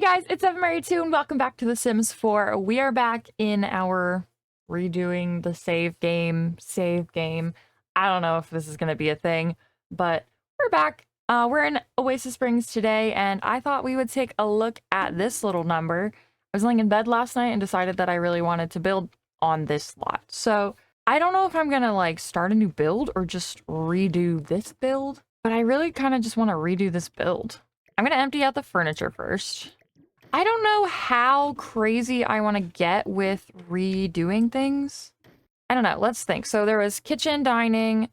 guys, it's EvanMary2 and welcome back to The Sims 4. We are back in our redoing the save game. I don't know if this is going to be a thing, but we're back. We're in Oasis Springs today, and I thought we would take a look at this little number. I was laying in bed last night and decided that I really wanted to build on this lot. So I don't know if I'm going to like start a new build or just redo this build, but I really kind of just want to redo this build. I'm going to empty out the furniture first. I don't know how crazy I want to get with redoing things. I don't know. Let's think. So there was kitchen, dining.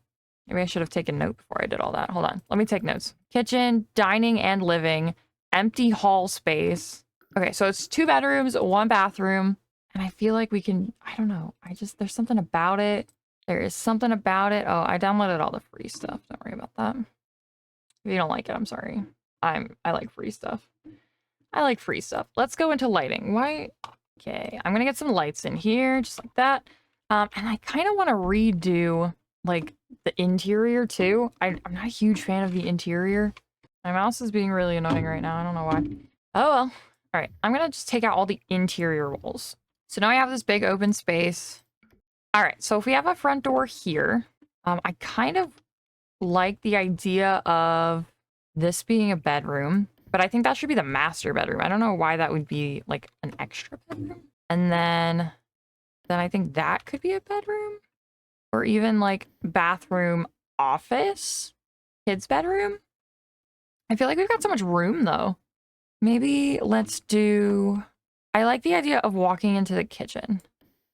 Maybe I should have taken note before I did all that. Hold on. Let me take notes. Kitchen, dining, and living. Empty hall space. Okay, so it's 2 bedrooms, 1 bathroom. And I feel like we can... I don't know. There's something about it. There is something about it. Oh, I downloaded all the free stuff. Don't worry about that. If you don't like it, I'm sorry. I like free stuff. I like free stuff. Let's go into lighting. Why? Okay, I'm gonna get some lights in here, just like that. And I kind of want to redo, like, the interior, too. I'm not a huge fan of the interior. My mouse is being really annoying right now. I don't know why. Oh, well. All right, I'm gonna just take out all the interior walls. So now I have this big open space. All right, so if we have a front door here, I kind of like the idea of this being a bedroom. But I think that should be the master bedroom. I don't know why that would be like an extra bedroom. And then I think that could be a bedroom. Or even like bathroom, office, kids' bedroom. I feel like we've got so much room though. Maybe let's do... I like the idea of walking into the kitchen.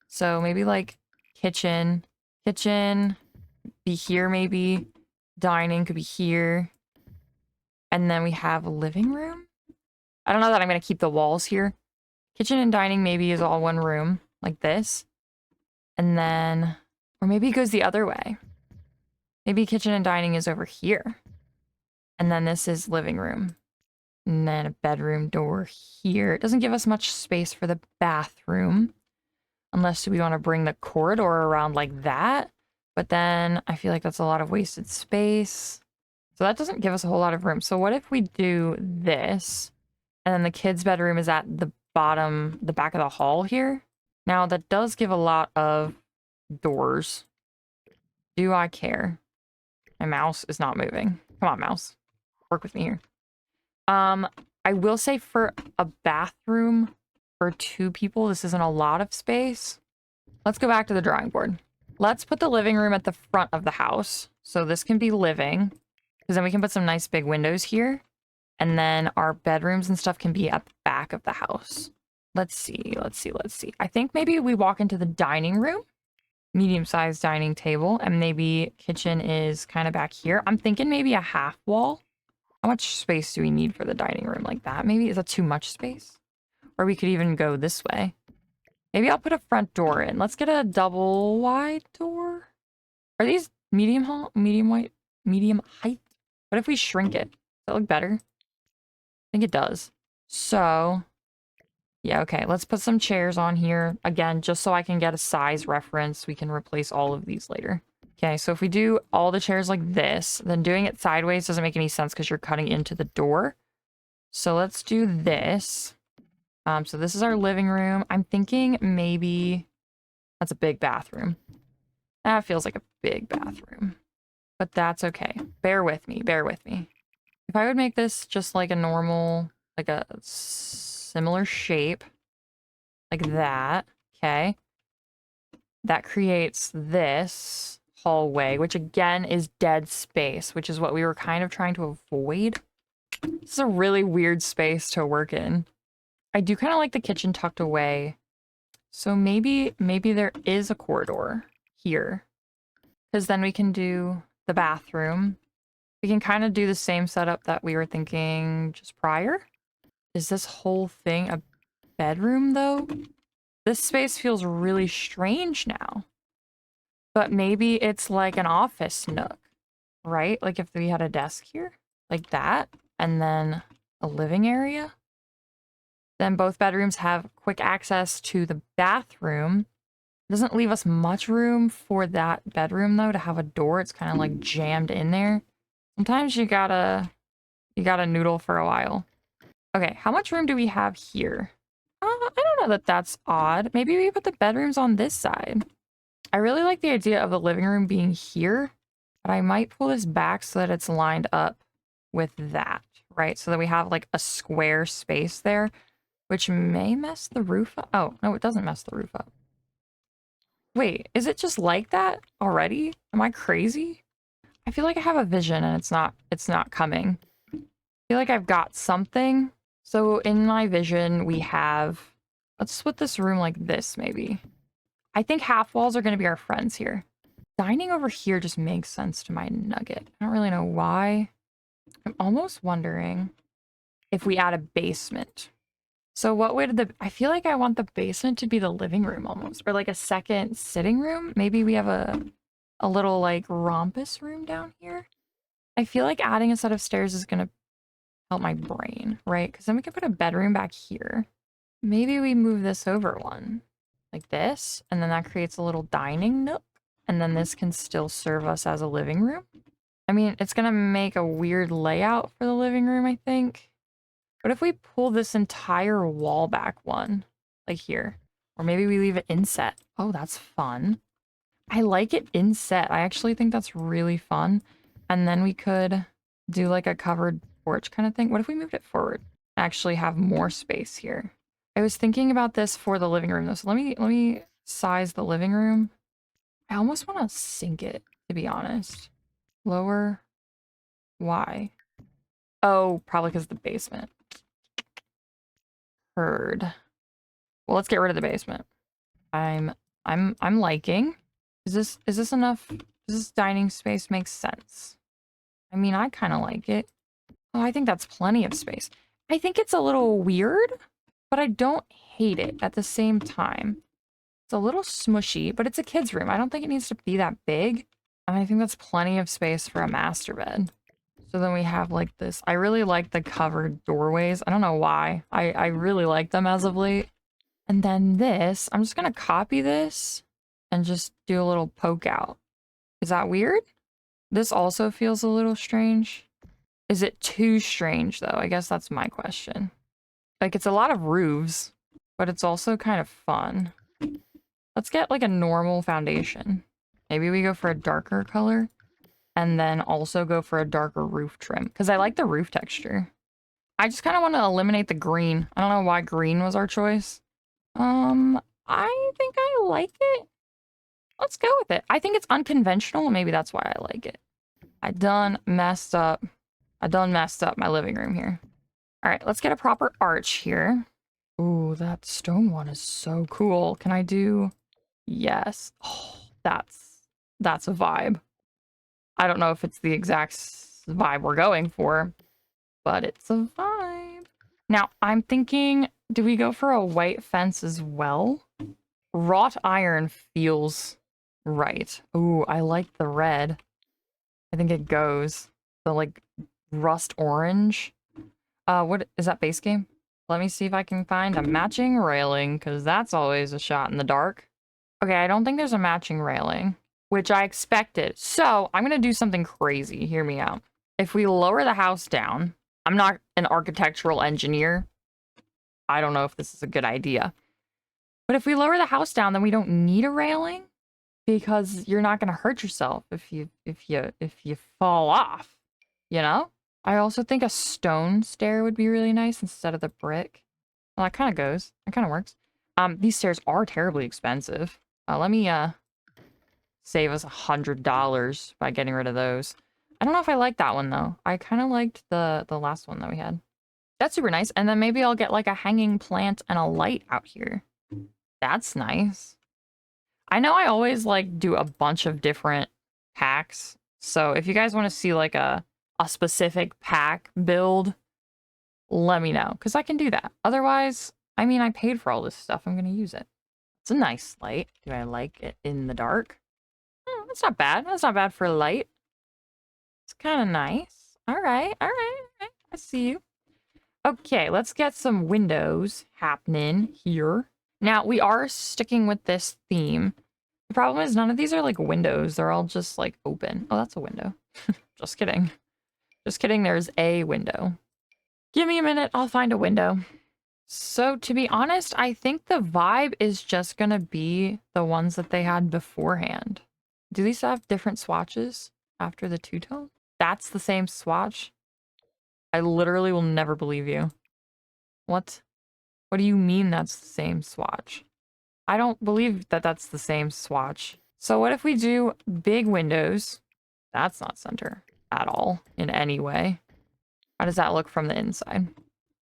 So maybe like kitchen be here maybe. Dining could be here. And then we have a living room. I don't know that I'm going to keep the walls here. Kitchen and dining maybe is all one room, like this. And then, or maybe it goes the other way. Maybe kitchen and dining is over here. And then this is living room. And then a bedroom door here. It doesn't give us much space for the bathroom. Unless we want to bring the corridor around like that. But then I feel like that's a lot of wasted space. So that doesn't give us a whole lot of room. So what if we do this, and then the kids' bedroom is at the bottom, the back of the hall here? Now, that does give a lot of doors. Do I care? My mouse is not moving. Come on, mouse. Work with me here. I will say for a bathroom for 2 people, this isn't a lot of space. Let's go back to the drawing board. Let's put the living room at the front of the house. So this can be living. Because then we can put some nice big windows here. And then our bedrooms and stuff can be at the back of the house. Let's see. I think maybe we walk into the dining room. Medium-sized dining table. And maybe kitchen is kind of back here. I'm thinking maybe a half wall. How much space do we need for the dining room like that? Maybe is that too much space? Or we could even go this way. Maybe I'll put a front door in. Let's get a double wide door. Are these medium height? What if we shrink it? Does that look better? I think it does. So, yeah, okay. Let's put some chairs on here. Again, just so I can get a size reference. We can replace all of these later. Okay, so if we do all the chairs like this, then doing it sideways doesn't make any sense because you're cutting into the door. So let's do this. So this is our living room. I'm thinking maybe that's a big bathroom. That feels like a big bathroom. But that's okay. Bear with me. If I would make this just like a normal, like a similar shape, like that, okay? That creates this hallway, which again is dead space, which is what we were kind of trying to avoid. This is a really weird space to work in. I do kind of like the kitchen tucked away. So maybe there is a corridor here. Because then we can do the bathroom. We can kind of do the same setup that we were thinking just prior. Is this whole thing a bedroom, though? This space feels really strange now. But maybe it's like an office nook, right? Like if we had a desk here, like that, and then a living area. Then both bedrooms have quick access to the bathroom. It doesn't leave us much room for that bedroom, though, to have a door. It's kind of like jammed in there. Sometimes you gotta noodle for a while. Okay, how much room do we have here? I don't know that that's odd. Maybe we put the bedrooms on this side. I really like the idea of the living room being here, but I might pull this back so that it's lined up with that, right? So that we have like a square space there, which may mess the roof up. Oh, no, it doesn't mess the roof up. Wait, is it just like that already? Am I crazy? I feel like I have a vision and it's not coming. I feel like I've got something. So in my vision, we have, let's split this room like this, maybe. I think half walls are going to be our friends here. Dining over here just makes sense to my nugget. I don't really know why. I'm almost wondering if we add a basement. So what way did I feel like I want the basement to be the living room almost, or like a second sitting room. Maybe we have a little like rompus room down here. I feel like adding a set of stairs is going to help my brain, right? Because then we can put a bedroom back here. Maybe we move this over one like this, and then that creates a little dining nook. And then this can still serve us as a living room. I mean, it's going to make a weird layout for the living room, I think. What if we pull this entire wall back one, like here? Or maybe we leave it inset. Oh, that's fun. I like it inset. I actually think that's really fun. And then we could do like a covered porch kind of thing. What if we moved it forward? Actually have more space here. I was thinking about this for the living room though. So let me size the living room. I almost want to sink it, to be honest. Lower. Why? Oh, probably because of the basement. Heard. Well, let's get rid of the basement. I'm liking. Is this enough? Does this dining space make sense? I mean, I kind of like it. Oh, I think that's plenty of space. I think it's a little weird, but I don't hate it at the same time. It's a little smushy, but it's a kid's room. I don't think it needs to be that big. And I think that's plenty of space for a master bed. So then we have like this. I really like the covered doorways. I don't know why. I really like them as of late. And then this, I'm just going to copy this and just do a little poke out. Is that weird? This also feels a little strange. Is it too strange though? I guess that's my question. Like it's a lot of roofs, but it's also kind of fun. Let's get like a normal foundation. Maybe we go for a darker color and then also go for a darker roof trim because I like the roof texture. I just kind of want to eliminate the green. I don't know why green was our choice. I think I like it. Let's go with it. I think it's unconventional. Maybe that's why I like it. I done messed up my living room here. All right, let's get a proper arch here. Ooh, that stone one is so cool. Can I do... Yes. Oh, that's a vibe. I don't know if it's the exact vibe we're going for, but it's a vibe. Now, I'm thinking, do we go for a white fence as well? Wrought iron feels right. Ooh, I like the red. I think it goes. The, like, rust orange. What is that base game? Let me see if I can find a matching railing, because that's always a shot in the dark. Okay, I don't think there's a matching railing, which I expected. So, I'm going to do something crazy. Hear me out. If we lower the house down, I'm not an architectural engineer. I don't know if this is a good idea. But if we lower the house down, then we don't need a railing because you're not going to hurt yourself if you fall off, you know? I also think a stone stair would be really nice instead of the brick. Well, that kind of goes. That kind of works. These stairs are terribly expensive. Let me save us $100 by getting rid of those. I don't know if I like that one though. I kind of liked the last one that we had. That's super nice. And then maybe I'll get like a hanging plant and a light out here. That's nice. I know I always like do a bunch of different packs. So if you guys want to see like a specific pack build, let me know because I can do that. Otherwise, I mean, I paid for all this stuff. I'm going to use it. It's a nice light. Do I like it in the dark? That's not bad. That's not bad for light. It's kind of nice. All right. All right. All right. I see you. Okay, let's get some windows happening here. Now, we are sticking with this theme. The problem is none of these are like windows. They're all just like open. Oh, that's a window. Just kidding. Just kidding. There's a window. Give me a minute. I'll find a window. So to be honest, I think the vibe is just going to be the ones that they had beforehand. Do these have different swatches after the two-tone? That's the same swatch? I literally will never believe you. What? What do you mean that's the same swatch? I don't believe that that's the same swatch. So what if we do big windows? That's not center at all in any way. How does that look from the inside?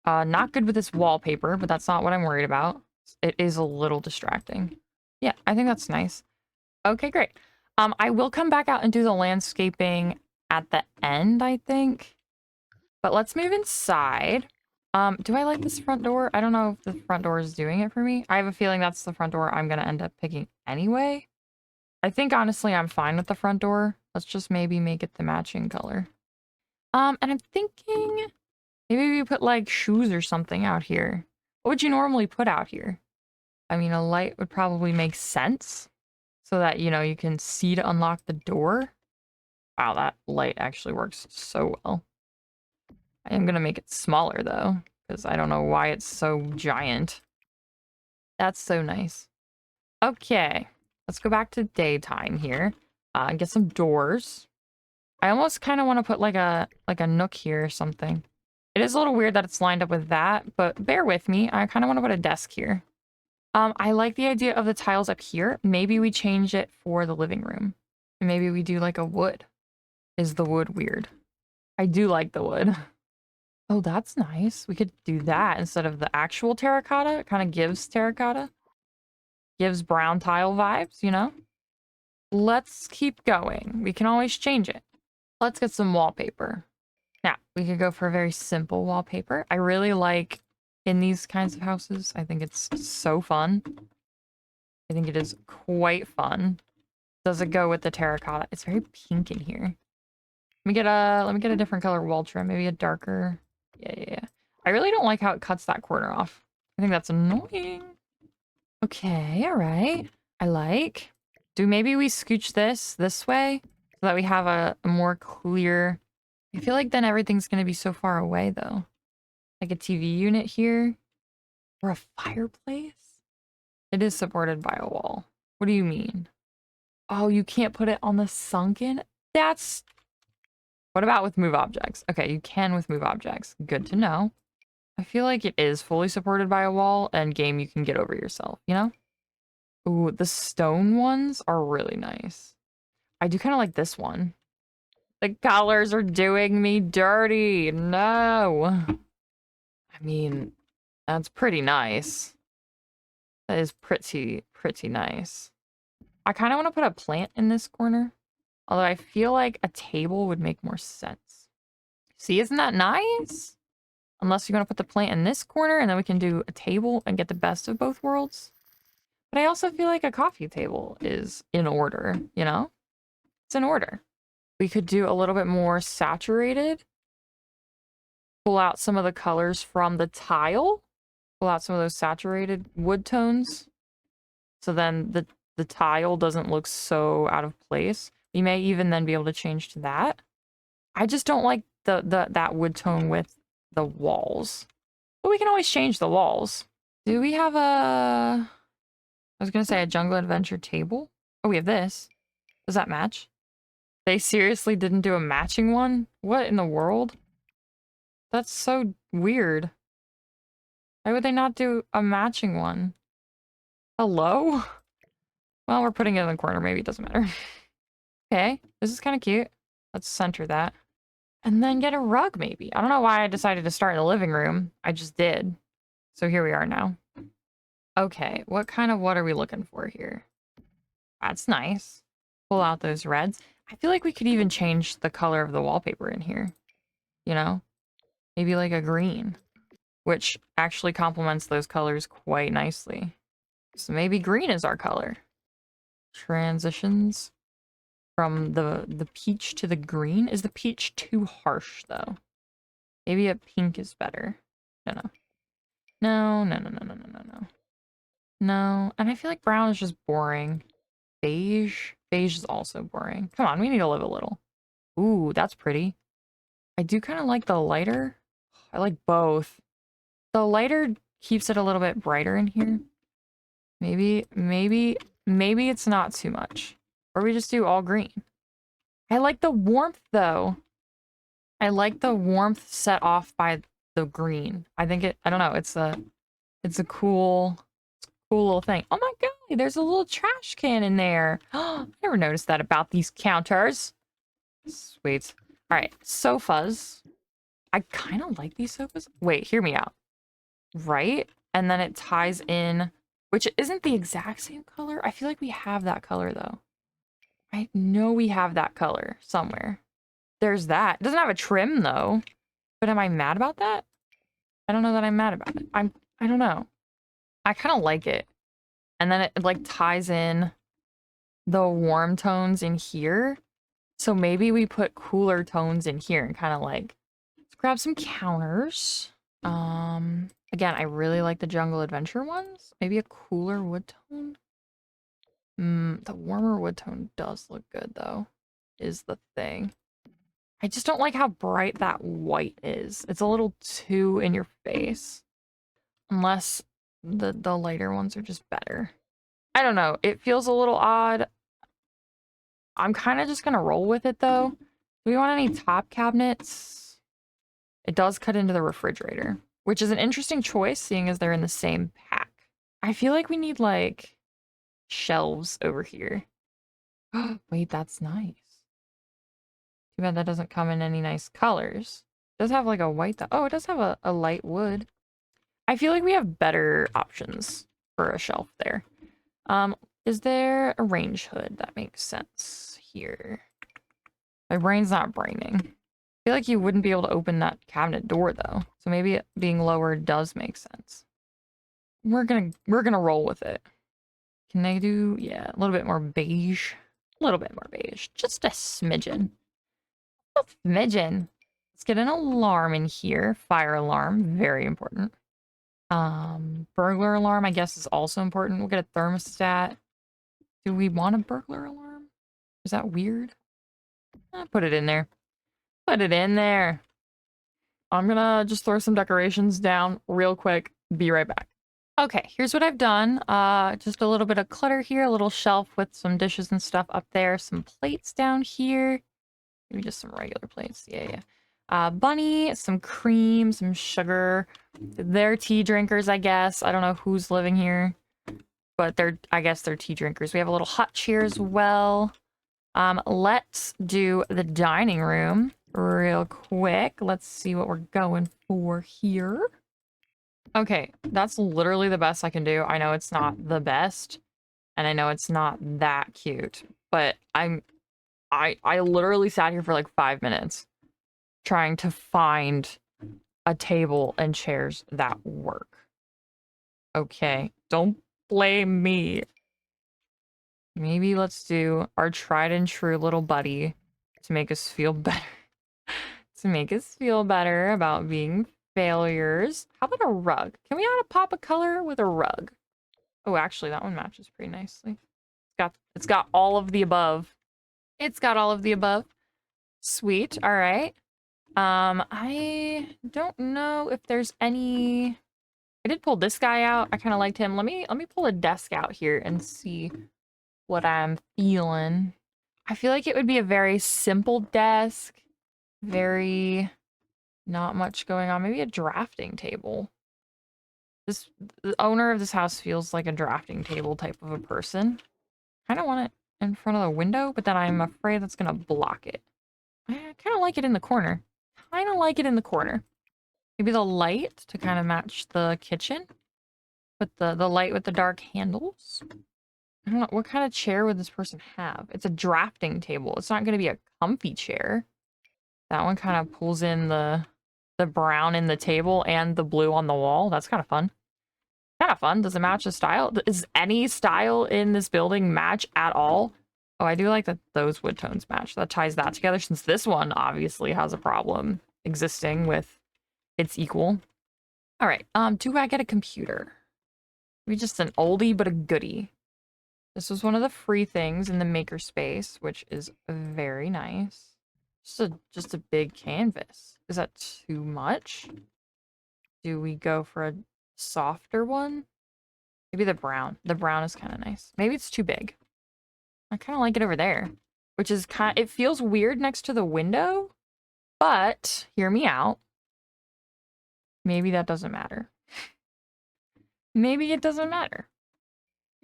Not good with this wallpaper, but that's not what I'm worried about. It is a little distracting. Yeah, I think that's nice. Okay, great. I will come back out and do the landscaping at the end, I think. But let's move inside. Do I like this front door? I don't know if the front door is doing it for me. I have a feeling that's the front door I'm gonna end up picking anyway. I think honestly I'm fine with the front door. Let's just maybe make it the matching color. And I'm thinking maybe we put like shoes or something out here. What would you normally put out here? I mean, a light would probably make sense so that, you know, you can see to unlock the door. Wow, that light actually works so well. I am going to make it smaller though, because I don't know why it's so giant. That's so nice. Okay, let's go back to daytime here. Get some doors. I almost kind of want to put like a nook here or something. It is a little weird that it's lined up with that, but bear with me. I kind of want to put a desk here. I like the idea of the tiles up here. Maybe we change it for the living room. Maybe we do like a wood. Is the wood weird? I do like the wood. Oh, that's nice. We could do that instead of the actual terracotta. It kind of gives terracotta. Gives brown tile vibes, you know? Let's keep going. We can always change it. Let's get some wallpaper. Now, we could go for a very simple wallpaper. I really like in these kinds of houses. I think it's so fun. I think it is quite fun. Does it go with the terracotta? It's very pink in here. Let me get a different color wall trim. Maybe a darker. Yeah. I really don't like how it cuts that corner off. I think that's annoying. Okay, all right. I like. Do maybe we scooch this way so that we have a more clear... I feel like then everything's going to be so far away, though. Like a TV unit here. Or a fireplace? It is supported by a wall. What do you mean? Oh, you can't put it on the sunken? That's... What about with move objects? Okay, you can with move objects. Good to know. I feel like it is fully supported by a wall, and game you can get over yourself, you know? Ooh, the stone ones are really nice. I do kind of like this one. The colors are doing me dirty. No. I mean, that's pretty nice. That is pretty nice. I kind of want to put a plant in this corner. Although I feel like a table would make more sense. See, isn't that nice? Unless you're going to put the plant in this corner and then we can do a table and get the best of both worlds. But I also feel like a coffee table is in order, you know? It's in order. We could do a little bit more saturated. Pull out some of the colors from the tile. Pull out some of those saturated wood tones. So then the tile doesn't look so out of place. We may even then be able to change to that. I just don't like that wood tone with the walls. But we can always change the walls. Do we have a... I was going to say a jungle adventure table. Oh, we have this. Does that match? They seriously didn't do a matching one? What in the world? That's so weird. Why would they not do a matching one? Hello? Well, we're putting it in the corner. Maybe it doesn't matter. Okay, this is kind of cute. Let's center that. And then get a rug, maybe. I don't know why I decided to start in the living room. I just did. So here we are now. Okay, what are we looking for here? That's nice. Pull out those reds. I feel like we could even change the color of the wallpaper in here. You know? Maybe like a green. Which actually complements those colors quite nicely. So maybe green is our color. Transitions from the peach to the green. Is the peach too harsh, though? Maybe a pink is better. No. No, and I feel like brown is just boring. Beige is also boring. Come on, we need to live a little. Ooh, that's pretty. I do kind of like the lighter. I like both. The lighter keeps it a little bit brighter in here. Maybe it's not too much. Or we just do all green. I like the warmth though. I like the warmth set off by the green. I think I don't know, it's a cool little thing. Oh my god, there's a little trash can in there. I never noticed that about these counters. Sweet. All right, sofas. I kind of like these sofas. Wait, hear me out. Right? And then it ties in, which isn't the exact same color. I feel like we have that color though. I know we have that color somewhere. There's that. It doesn't have a trim though. But am I mad about that? I don't know that I'm mad about it. I don't know. I kind of like it. And then it like ties in the warm tones in here. So maybe we put cooler tones in here and kind of like, let's grab some counters. Again, I really like the Jungle Adventure ones. Maybe a cooler wood tone. The warmer wood tone does look good though, is the thing. I just don't like how bright that white is. It's a little too in your face. Unless the lighter ones are just better. I don't know. It feels a little odd. I'm kind of just gonna roll with it though. Do we want any top cabinets? It does cut into the refrigerator, which is an interesting choice seeing as they're in the same pack. I feel like we need like shelves over here. Wait, that's nice. Too bad that doesn't come in any nice colors. It does have like a white oh, it does have a light wood. I feel like we have better options for a shelf there. Is there a range hood that makes sense here? My brain's not braining. I feel like you wouldn't be able to open that cabinet door though. So maybe it being lower does make sense. We're gonna roll with it. Can I do, yeah, a little bit more beige? A little bit more beige. Just a smidgen. A smidgen. Let's get an alarm in here. Fire alarm, very important. Burglar alarm, I guess, is also important. We'll get a thermostat. Do we want a burglar alarm? Is that weird? Put it in there. Put it in there. I'm gonna just throw some decorations down real quick. Be right back. Okay, here's what I've done. Just a little bit of clutter here, a little shelf with some dishes and stuff up there, some plates down here. Maybe just some regular plates. Yeah. Bunny, some cream, some sugar. They're tea drinkers, I guess. I don't know who's living here, but I guess they're tea drinkers. We have a little hot chair as well. Let's do the dining room real quick. Let's see what we're going for here. Okay, that's literally the best I can do. I know it's not the best, and I know it's not that cute, but I literally sat here for like 5 minutes trying to find a table and chairs that work. Okay, don't blame me. Maybe let's do our tried and true little buddy to make us feel better. To make us feel better about being failures. How about a rug? Can we add a pop of color with a rug? Oh, actually, that one matches pretty nicely. It's got all of the above. It's got all of the above. Sweet. All right. I don't know if there's any. I did pull this guy out. I kind of liked him. Let me pull a desk out here and see what I'm feeling. I feel like it would be a very simple desk. Very not much going on. Maybe a drafting table. The owner of this house feels like a drafting table type of a person. I don't want it in front of the window, but then I'm afraid that's gonna block it. I kind of like it in the corner. Maybe the light to kind of match the kitchen. But the light with the dark handles. I don't know. What kind of chair would this person have? It's a drafting table. It's not going to be a comfy chair. That one kind of pulls in the brown in the table and the blue on the wall. That's kind of fun. Does it match the style? Does any style in this building match at all? Oh, I do like that those wood tones match. That ties that together since this one obviously has a problem existing with its equal. All right. Do I get a computer? Maybe just an oldie but a goodie. This was one of the free things in the makerspace, which is very nice. Just a big canvas. Is that too much? Do we go for a softer one? Maybe the brown. The brown is kind of nice. Maybe it's too big. I kind of like it over there, which is kind of, it feels weird next to the window, but hear me out. Maybe that doesn't matter. Maybe it doesn't matter.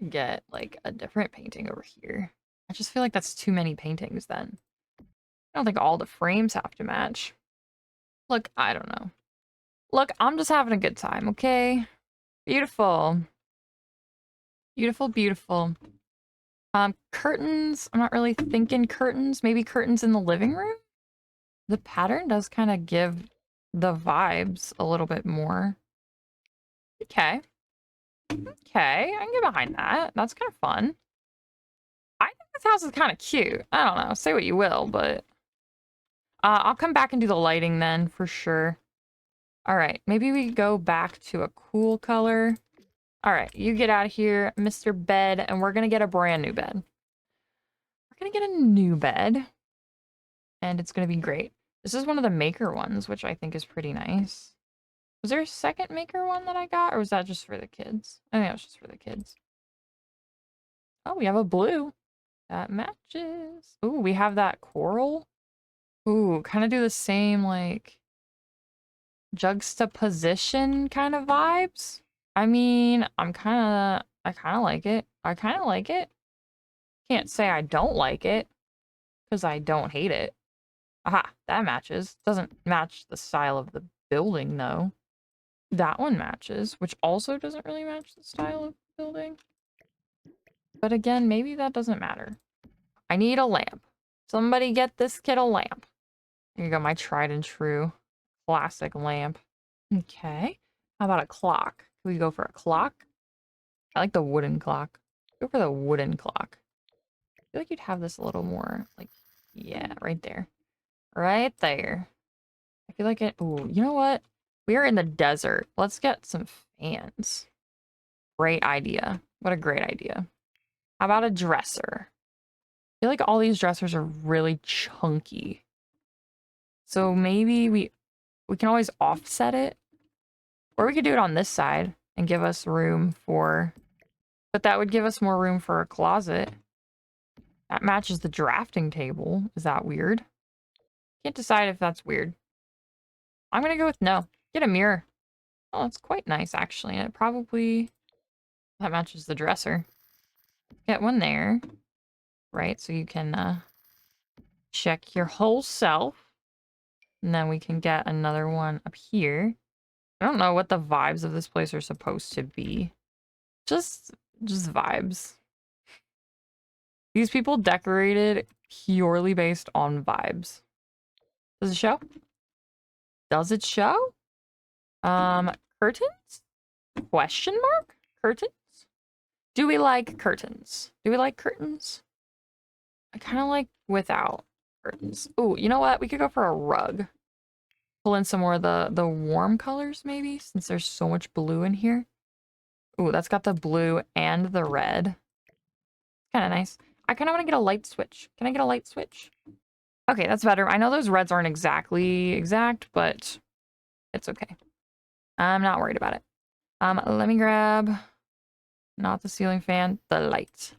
Get like a different painting over here. I just feel like that's too many paintings then. I don't think all the frames have to match. Look, I don't know. Look, I'm just having a good time, okay? Beautiful. Beautiful, beautiful. Curtains. I'm not really thinking curtains. Maybe curtains in the living room? The pattern does kind of give the vibes a little bit more. Okay. Okay, I can get behind that. That's kind of fun. I think this house is kind of cute. I don't know. Say what you will, but... I'll come back and do the lighting then, for sure. Alright, maybe we go back to a cool color. Alright, you get out of here, Mr. Bed, and we're gonna get a brand new bed. We're gonna get a new bed. And it's gonna be great. This is one of the maker ones, which I think is pretty nice. Was there a second maker one that I got, or was that just for the kids? I think it was just for the kids. Oh, we have a blue. That matches. Ooh, we have that coral. Ooh, kind of do the same, like, juxtaposition kind of vibes. I mean, I kind of like it. I kind of like it. Can't say I don't like it, because I don't hate it. Aha, that matches. Doesn't match the style of the building, though. That one matches, which also doesn't really match the style of the building. But again, maybe that doesn't matter. I need a lamp. Somebody get this kid a lamp. Here you go, my tried and true classic lamp. Okay. How about a clock? Can we go for a clock? I like the wooden clock. Go for the wooden clock. I feel like you'd have this a little more, like, yeah, right there. Right there. I feel like it... Ooh, you know what? We are in the desert. Let's get some fans. Great idea. What a great idea. How about a dresser? I feel like all these dressers are really chunky. So maybe we can always offset it. Or we could do it on this side and give us room for... But that would give us more room for a closet. That matches the drafting table. Is that weird? Can't decide if that's weird. I'm gonna go with no. Get a mirror. Oh, it's quite nice, actually. And it probably... That matches the dresser. Get one there. Right, so you can check your whole self. And then we can get another one up here. I don't know what the vibes of this place are supposed to be. Just vibes. These people decorated purely based on vibes. Does it show? Does it show? Curtains? Question mark? Curtains? Do we like curtains? Do we like curtains? I kind of like without curtains. Ooh, you know what? We could go for a rug. Pull in some more of the warm colors, maybe, since there's so much blue in here. Ooh, that's got the blue and the red. Kind of nice. I kind of want to get a light switch. Can I get a light switch? Okay, that's better. I know those reds aren't exactly exact, but it's okay. I'm not worried about it. Let me grab, not the ceiling fan, the light.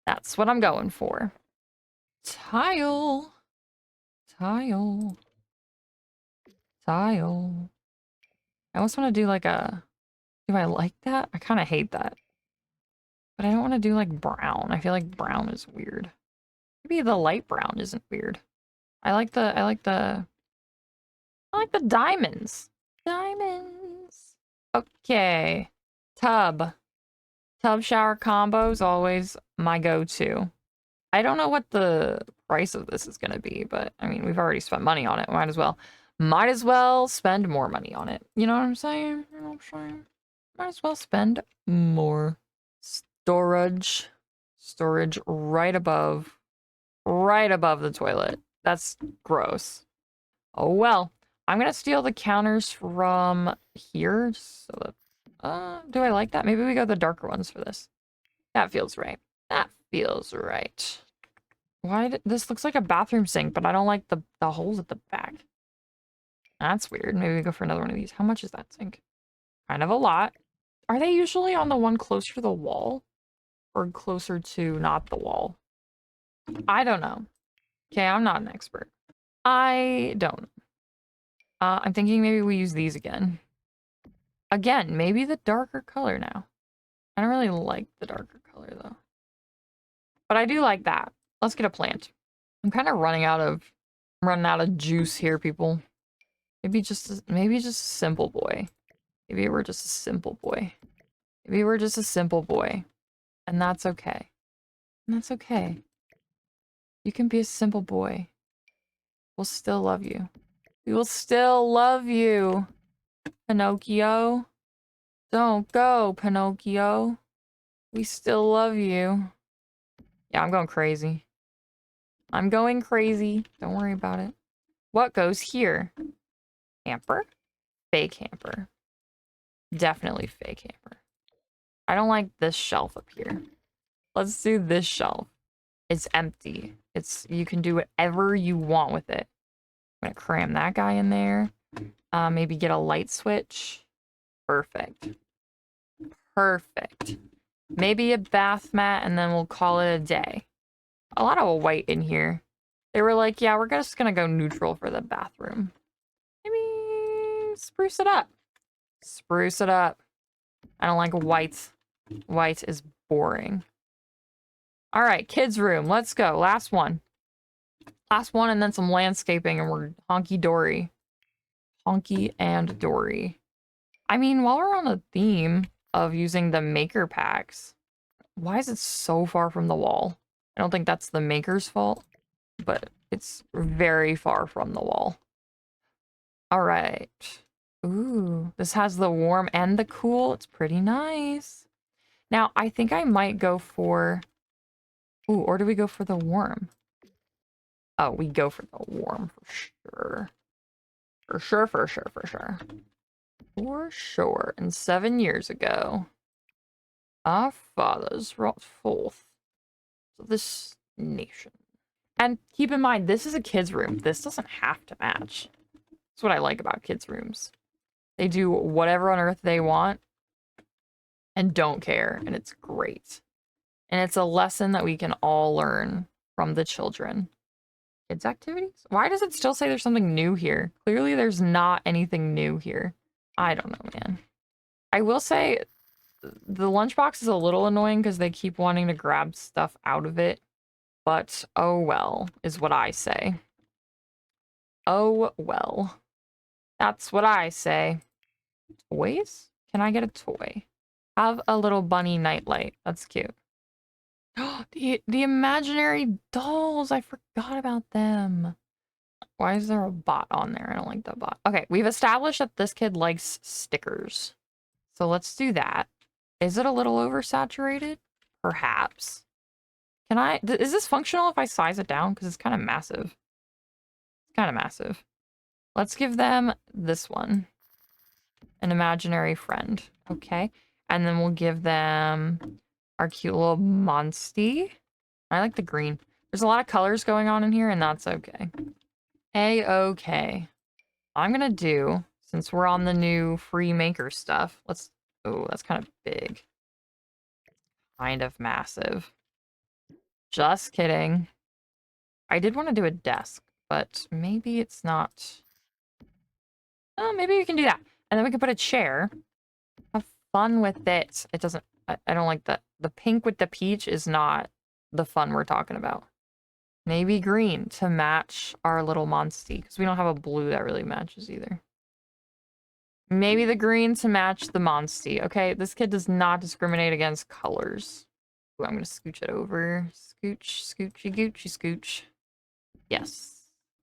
That's what I'm going for. Tile. Tile. Tile. I almost want to do like a... Do I like that? I kind of hate that. But I don't want to do like brown. I feel like brown is weird. Maybe the light brown isn't weird. I like the diamonds. Diamonds. Okay. Tub. Tub shower combo is always my go-to. I don't know what the price of this is going to be, but I mean, we've already spent money on it. Might as well. Might as well spend more money on it. You know what I'm saying? You know what I'm saying? Might as well spend more. Storage. Storage right above the toilet. That's gross. Oh well. I'm gonna steal the counters from here. So that, do I like that? Maybe we go the darker ones for this. That feels right. That feels right. Why this looks like a bathroom sink, but I don't like the holes at the back. That's weird. Maybe we go for another one of these. How much is that sink? Kind of a lot. Are they usually on the one closer to the wall? Or closer to not the wall? I don't know. Okay, I'm not an expert. I don't. I'm thinking maybe we use these again. Again, maybe the darker color now. I don't really like the darker color though. But I do like that. Let's get a plant. I'm kind of running out of juice here, people. Maybe just a simple boy. Maybe we're just a simple boy. Maybe we're just a simple boy. And that's okay. And that's okay. You can be a simple boy. We'll still love you. We will still love you, Pinocchio. Don't go, Pinocchio. We still love you. Yeah, I'm going crazy. I'm going crazy. Don't worry about it. What goes here? Hamper? Fake hamper. Definitely fake hamper. I don't like this shelf up here. Let's do this shelf. It's empty. You can do whatever you want with it. I'm gonna cram that guy in there. Maybe get a light switch. Perfect. Perfect. Maybe a bath mat, and then we'll call it a day. A lot of white in here. They were like, yeah, we're just gonna go neutral for the bathroom. Maybe spruce it up. Spruce it up. I don't like white. White is boring. All right, kids' room. Let's go. Last one. Last one, and then some landscaping, and we're honky-dory. Honky and dory. I mean, while we're on the theme of using the maker packs, why is it so far from the wall? I don't think that's the maker's fault, but it's very far from the wall. All right. Ooh, this has the warm and the cool. It's pretty nice. Now, I think I might go for... Ooh, or do we go for the warm? Oh, we go for the warm for sure. For sure, for sure, for sure. For sure. And 7 years ago, our fathers brought forth to this nation. And keep in mind, this is a kid's room. This doesn't have to match. That's what I like about kids' rooms. They do whatever on earth they want and don't care, and it's great. And it's a lesson that we can all learn from the children. Kids' activities? Why does it still say there's something new here? Clearly there's not anything new here. I don't know, man. I will say the lunchbox is a little annoying because they keep wanting to grab stuff out of it. But oh well, is what I say. Oh well. That's what I say. Toys? Can I get a toy? Have a little bunny nightlight. That's cute. The imaginary dolls. I forgot about them. Why is there a bot on there? I don't like that bot. Okay, we've established that this kid likes stickers. So let's do that. Is it a little oversaturated? Perhaps. Is this functional if I size it down? Because it's kind of massive. It's kind of massive. Let's give them this one. An imaginary friend. Okay. And then we'll give them our cute little Monstie. I like the green. There's a lot of colors going on in here, and that's okay. A-okay. I'm gonna do, since we're on the new free maker stuff, oh, that's kind of big. Kind of massive. Just kidding. I did want to do a desk, but maybe it's not. Oh, maybe we can do that. And then we can put a chair. Have fun with it. It doesn't, I don't like that. The pink with the peach is not the fun we're talking about. Maybe green to match our little Monstie, because we don't have a blue that really matches either. Maybe the green to match the Monstie. Okay, this kid does not discriminate against colors. Ooh, I'm gonna scooch it over. Scooch, scoochy, goochie, scooch. Yes.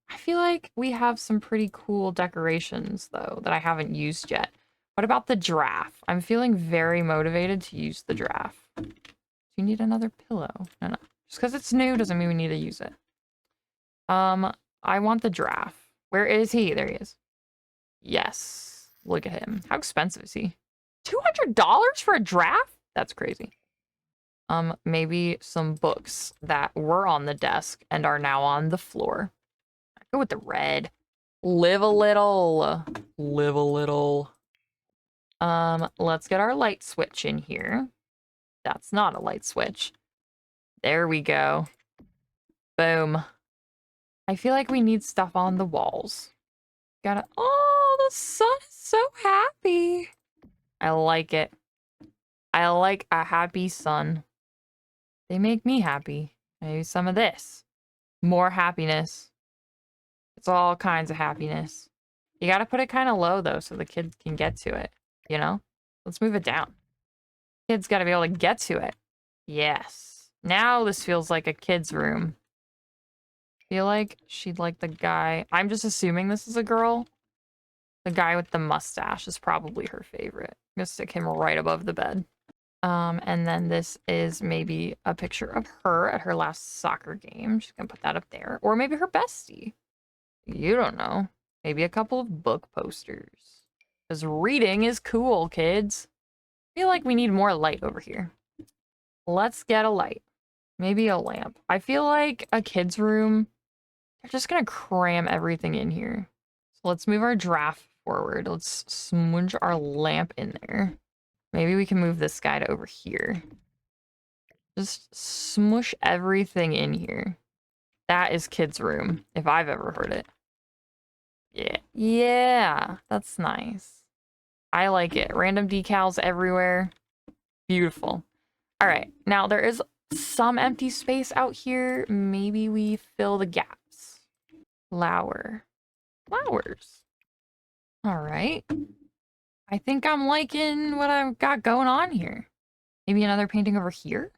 I feel like we have some pretty cool decorations, though, that I haven't used yet. What about the giraffe? I'm feeling very motivated to use the giraffe. Do you need another pillow? No, no. Just because it's new doesn't mean we need to use it. I want the giraffe. Where is he? There he is. Yes. Look at him. How expensive is he? $200 for a giraffe? That's crazy. Maybe some books that were on the desk and are now on the floor. I go with the red. Live a little. Live a little. Let's get our light switch in here. That's not a light switch. There we go. Boom. I feel like we need stuff on the walls. Gotta. Oh, the sun is so happy. I like it. I like a happy sun. They make me happy. Maybe some of this. More happiness. It's all kinds of happiness. You gotta put it kind of low, though, so the kids can get to it. You know? Let's move it down. Kids gotta be able to get to it. Yes. Now this feels like a kid's room. Feel like she'd like the guy. I'm just assuming this is a girl. The guy with the mustache is probably her favorite. I'm gonna stick him right above the bed. And then this is maybe a picture of her at her last soccer game. She's gonna put that up there. Or maybe her bestie. You don't know. Maybe a couple of book posters. Because reading is cool, kids. I feel like we need more light over here. Let's get a light. Maybe a lamp. I feel like a kid's room, they're just gonna cram everything in here. So let's move our giraffe forward. Let's smudge our lamp in there. Maybe we can move this guy to over here. Just smush everything in here. That is kid's room, if I've ever heard it. Yeah. Yeah, that's nice. I like it. Random decals everywhere. Beautiful. All right, now there is some empty space out here. Maybe we fill the gaps. Flowers. All right. I think I'm liking what I've got going on here. Maybe another painting over here.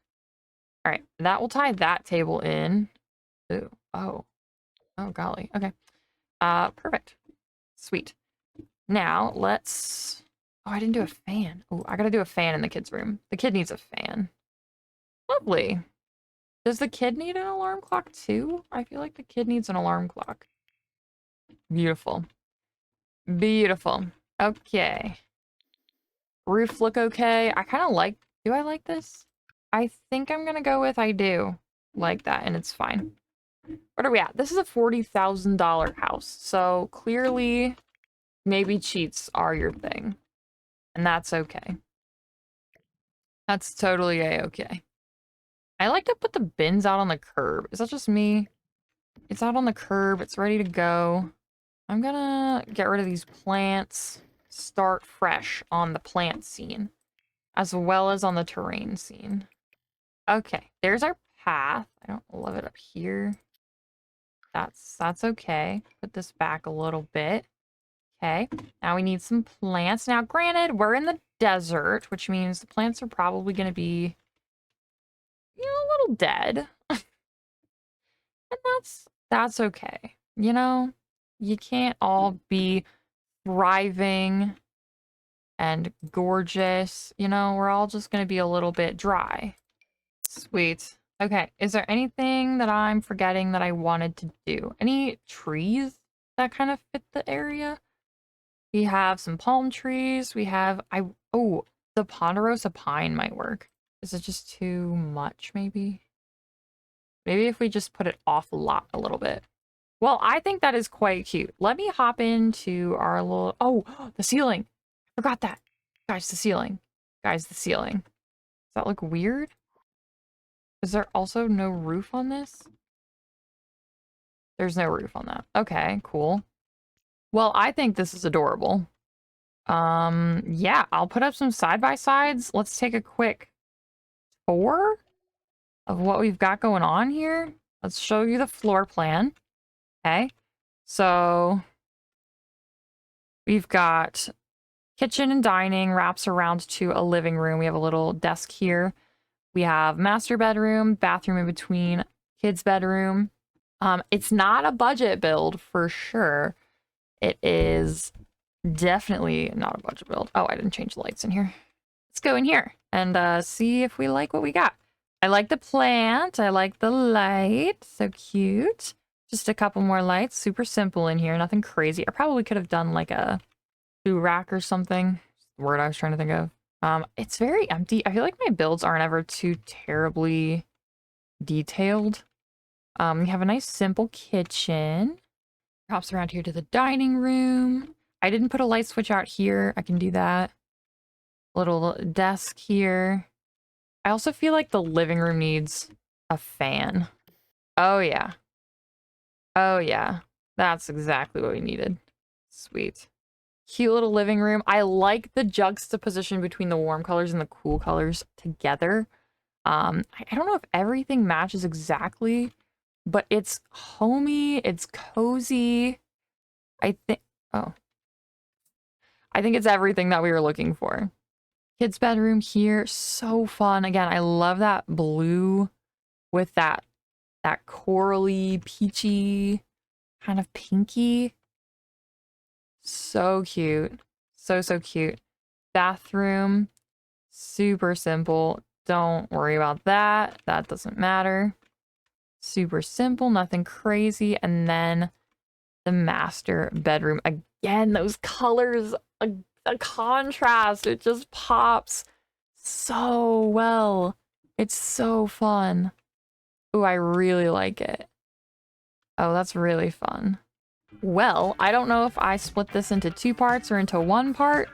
All right, that will tie that table in. Ooh, oh golly. Okay. Perfect. Sweet. Now let's. Oh, I didn't do a fan. Oh, I gotta do a fan in the kid's room. The kid needs a fan. Lovely. Does the kid need an alarm clock too? I feel like the kid needs an alarm clock. Beautiful. Beautiful. Okay. Roof look okay. I kind of like... Do I like this? I think I'm gonna go with I do like that, and it's fine. What are we at? This is a $40,000 house, so clearly maybe cheats are your thing. And that's okay. That's totally a-okay. I like to put the bins out on the curb. Is that just me? It's out on the curb. It's ready to go. I'm gonna get rid of these plants. Start fresh on the plant scene, as well as on the terrain scene. Okay, there's our path. I don't love it up here. That's okay. Put this back a little bit. Okay, now we need some plants. Now, granted, we're in the desert, which means the plants are probably going to be, you know, a little dead. And that's okay. You know, you can't all be thriving and gorgeous. You know, we're all just going to be a little bit dry. Sweet. Okay, is there anything that I'm forgetting that I wanted to do? Any trees that kind of fit the area? We have some palm trees. We have... Oh, the ponderosa pine might work. Is it just too much, maybe? Maybe if we just put it off a little bit. Well, I think that is quite cute. Let me hop into our little... Oh, the ceiling. Forgot that. Guys, the ceiling. Guys, the ceiling. Does that look weird? Is there also no roof on this? There's no roof on that. Okay, cool. Well, I think this is adorable. Yeah, I'll put up some side-by-sides. Let's take a quick tour of what we've got going on here. Let's show you the floor plan. Okay, so we've got kitchen and dining wraps around to a living room. We have a little desk here. We have master bedroom, bathroom in between, kids' bedroom. It's not a budget build for sure. It is definitely not a budget build. Oh, I didn't change the lights in here. Let's go in here and see if we like what we got. I like the plant. I like the light. So cute. Just a couple more lights. Super simple in here. Nothing crazy. I probably could have done like a shoe rack or something. The word I was trying to think of. It's very empty. I feel like my builds aren't ever too terribly detailed. We have a nice simple kitchen. Props around here to the dining room. I didn't put a light switch out here. I can do that. Little desk here. I also feel like the living room needs a fan. Oh, yeah. Oh, yeah. That's exactly what we needed. Sweet. Cute little living room. I like the juxtaposition between the warm colors and the cool colors together. I don't know if everything matches exactly, but it's homey, it's cozy. I think, oh. I think it's everything that we were looking for. Kids' bedroom here, so fun. Again, I love that blue with that corally, peachy, kind of pinky. So cute. So, so cute. Bathroom, super simple. Don't worry about that. That doesn't matter. Super simple, nothing crazy. And then the master bedroom. Again, those colors, a contrast. It just pops so well. It's so fun. Ooh, I really like it. Oh, that's really fun. Well, I don't know if I split this into 2 parts or into 1 part,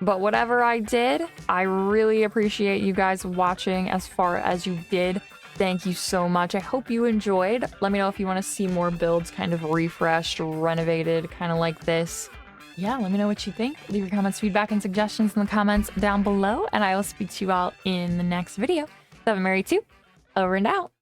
but whatever I did, I really appreciate you guys watching as far as you did. Thank you so much. I hope you enjoyed. Let me know if you want to see more builds kind of refreshed, renovated, kind of like this. Yeah, let me know what you think. Leave your comments, feedback, and suggestions in the comments down below, and I will speak to you all in the next video. 7Mary2, over and out.